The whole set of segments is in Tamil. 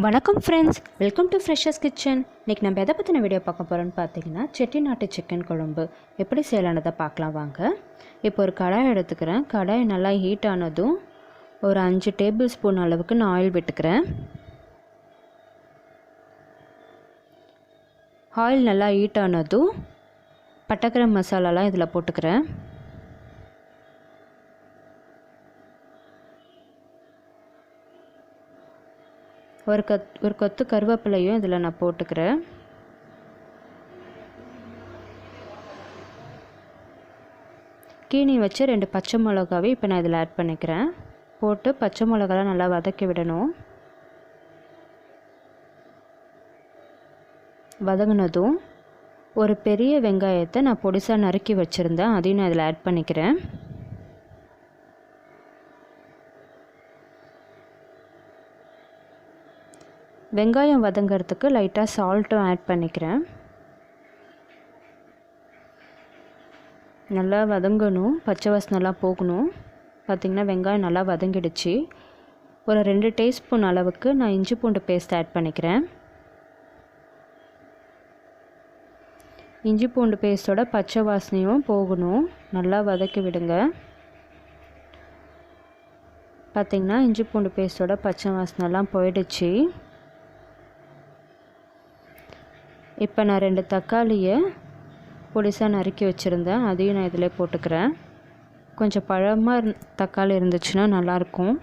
வணக்கம் friends, welcome to freshers kitchen. இன்றைக்கி நம்ம எதை பற்றின வீடியோ பார்க்க போகிறோன்னு பார்த்தீங்கன்னா, செட்டிநாட்டு சிக்கன் குழம்பு எப்படி செய்யலான்றதை பார்க்கலாம் வாங்க. இப்போ ஒரு கடாய் எடுத்துக்கிறேன். கடாய் நல்லா ஹீட் ஆனதும் ஒரு 5 டேபிள் ஸ்பூன் அளவுக்கு நான் ஆயில் விட்டுக்கிறேன். ஆயில் நல்லா ஹீட் ஆனதும் பட்டைக்கிராம்பு மசாலாலாம் இதில் போட்டுக்கிறேன். ஒரு கொத்து கருவேப்பிலையும் இதில் நான் போட்டுக்கிறேன். கீனி வச்சு 2 பச்சை மிளகாவை இப்போ நான் இதில் ஆட் பண்ணிக்கிறேன். போட்டு பச்சை மிளகாலாம் நல்லா வதக்கி விடணும். வதங்கினதும் ஒரு பெரிய வெங்காயத்தை நான் பொடிசாக நறுக்கி வச்சுருந்தேன், அதையும் நான் இதில் ஆட் பண்ணிக்கிறேன். வெங்காயம் வதங்கிறதுக்கு லைட்டாக சால்ட்டும் ஆட் பண்ணிக்கிறேன். நல்லா வதங்கணும், பச்சை வாசனைலாம் போகணும். பார்த்திங்கன்னா வெங்காயம் நல்லா வதங்கிடுச்சு. ஒரு 2 டீஸ்பூன் அளவுக்கு நான் இஞ்சி பூண்டு பேஸ்ட் ஆட் பண்ணிக்கிறேன். இஞ்சி பூண்டு பேஸ்ட்டோட பச்சை வாசனையும் போகணும், நல்லா வதக்கி விடுங்க. பார்த்திங்கன்னா இஞ்சி பூண்டு பேஸ்ட்டோட பச்சை வாசனைலாம் போயிடுச்சு. இப்போ நான் 2 தக்காளியை பொடிசாக நறுக்கி வச்சுருந்தேன், அதையும் நான் இதில் போட்டுக்கிறேன். கொஞ்சம் பழமாக தக்காளி இருந்துச்சுன்னா நல்லாயிருக்கும்.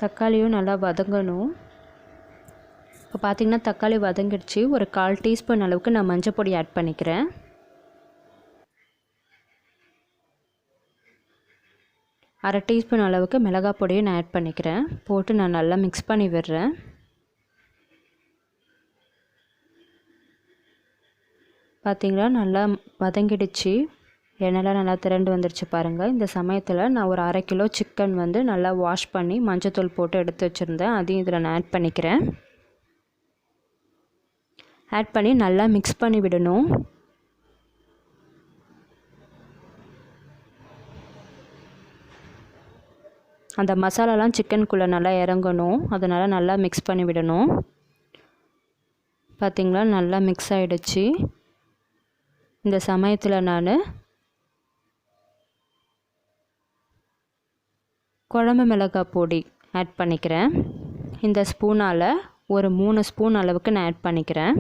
தக்காளியும் நல்லா வதங்கணும். இப்போ பார்த்திங்கன்னா தக்காளி வதங்கிடுச்சு. ஒரு 1/4 டீஸ்பூன் அளவுக்கு நான் மஞ்சள் பொடி ஆட் பண்ணிக்கிறேன். அரை டீஸ்பூன் அளவுக்கு மிளகாய் பொடியும் நான் ஆட் பண்ணிக்கிறேன். போட்டு நான் நல்லா மிக்ஸ் பண்ணி விடுறேன். பார்த்திங்களா நல்லா வதங்கிடுச்சு, எண்ணெய்லாம் நல்லா திரண்டு வந்துடுச்சு பாருங்கள். இந்த சமயத்தில் நான் ஒரு 1/2 கிலோ சிக்கன் நல்லா வாஷ் பண்ணி மஞ்சத்தூள் போட்டு எடுத்து வச்சுருந்தேன், அதையும் இதில் நான் ஆட் பண்ணிக்கிறேன். ஆட் பண்ணி நல்லா மிக்ஸ் பண்ணி விடணும். அந்த மசாலாலாம் சிக்கனுக்குள்ளே நல்லா இறங்கணும், அதனால் நல்லா மிக்ஸ் பண்ணி விடணும். பார்த்திங்களா நல்லா மிக்ஸ் ஆகிடுச்சு. இந்த சமயத்தில் நான் குழம்பு மிளகாய் பொடி ஆட் பண்ணிக்கிறேன். இந்த ஸ்பூனால் ஒரு 3 ஸ்பூன் அளவுக்கு நான் ஆட் பண்ணிக்கிறேன்.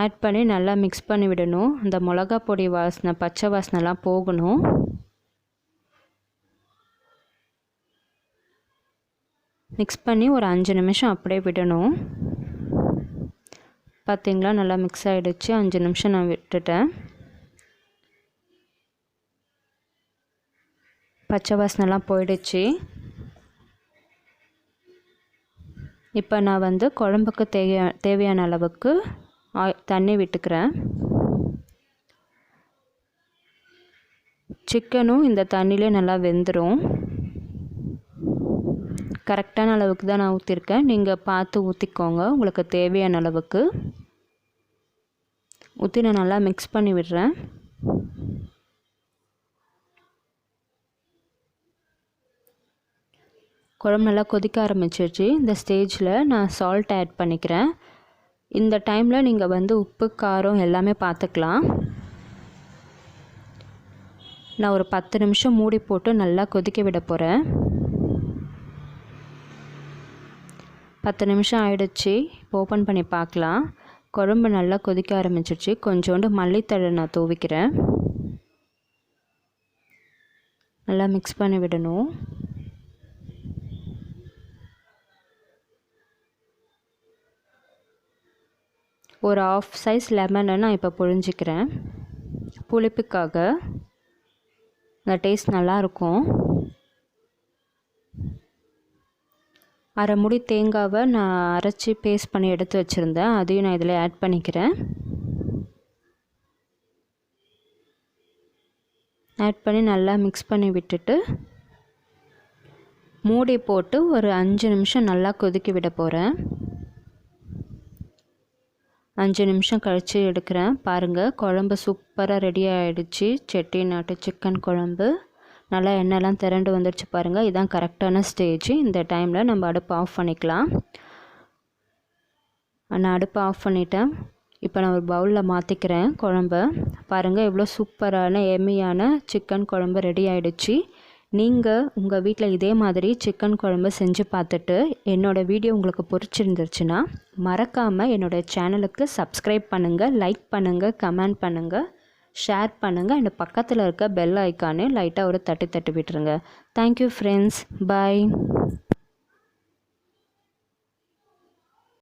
ஆட் பண்ணி நல்லா மிக்ஸ் பண்ணி விடணும். அந்த மிளகா பொடி வாசனை பச்சை வாசனைலாம் போகணும். மிக்ஸ் பண்ணி ஒரு 5 நிமிஷம் அப்படியே விடணும். பார்த்திங்களா நல்லா மிக்ஸ் ஆகிடுச்சு. 5 நிமிஷம் நான் விட்டுட்டேன். பச்சை வாசனைலாம் போயிடுச்சு. இப்போ நான் குழம்புக்கு தேவையான அளவுக்கு தண்ணி விட்டுக்கிறேன். சிக்கனும் இந்த தண்ணியிலே நல்லா வெந்துடும். கரெக்டான அளவுக்கு தான் நான் ஊற்றிருக்கேன், நீங்கள் பார்த்து ஊற்றிக்கோங்க. உங்களுக்கு தேவையான அளவுக்கு ஊற்றி நான் நல்லா மிக்ஸ் பண்ணி விடுறேன். குழம்பு நல்லா கொதிக்க ஆரம்பிச்சிருச்சு. இந்த ஸ்டேஜில் நான் சால்ட் ஆட் பண்ணிக்கிறேன். இந்த டைமில் நீங்கள் உப்பு காரம் எல்லாமே பார்த்துக்கலாம். நான் ஒரு 10 நிமிஷம் மூடி போட்டு நல்லா கொதிக்க விட போகிறேன். 10 நிமிஷம் ஆகிடுச்சு. இப்போ ஓப்பன் பண்ணி பார்க்கலாம். குழம்பு நல்லா கொதிக்க ஆரம்பிச்சிருச்சு. கொஞ்சோண்டு மல்லித்தழை நான் தூவிக்கிறேன். நல்லா மிக்ஸ் பண்ணி விடணும். ஒரு 1/2 சைஸ் லெமனை நான் இப்போ புழிஞ்சிக்கிறேன். புளிப்புக்காக அந்த டேஸ்ட் நல்லாயிருக்கும். அரை முடி தேங்காவை நான் அரைச்சி பேஸ்ட் பண்ணி எடுத்து வச்சுருந்தேன், அதையும் நான் இதில் ஆட் பண்ணிக்கிறேன். ஆட் பண்ணி நல்லா மிக்ஸ் பண்ணி விட்டுட்டு மூடி போட்டு ஒரு 5 நிமிஷம் நல்லா கொதிக்க விட போகிறேன். 5 நிமிஷம் கழித்து எடுக்கிறேன். பாருங்கள், குழம்பு சூப்பராக ரெடி ஆகிடுச்சு. செட்டிநாட்டு சிக்கன் குழம்பு நல்லா எண்ணெய்லாம் திரண்டு வந்துடுச்சு பாருங்கள். இதுதான் கரெக்டான ஸ்டேஜ். இந்த டைமில் நம்ம அடுப்பை ஆஃப் பண்ணிக்கலாம். நான் அடுப்பை ஆஃப் பண்ணிட்டேன். இப்போ நான் ஒரு பவுலில் மாற்றிக்கிறேன் குழம்பை. பாருங்கள், எவ்வளோ சூப்பரான எம்மியான சிக்கன் குழம்பு ரெடி ஆகிடுச்சு. நீங்கள் உங்கள் வீட்டில் இதே மாதிரி சிக்கன் குழம்பு செஞ்சு பார்த்துட்டு என்னோடய வீடியோ உங்களுக்கு பிடிச்சிருந்துருச்சுன்னா மறக்காமல் என்னோடய சேனலுக்கு சப்ஸ்கிரைப் பண்ணுங்கள், லைக் பண்ணுங்கள், கமெண்ட் பண்ணுங்கள், ஷேர் பண்ணுங்கள். அண்ட் பக்கத்தில் இருக்க பெல் ஐக்கானே லைட்டாக ஒரு தட்டு விட்டுருங்க. Thank you friends. பாய்.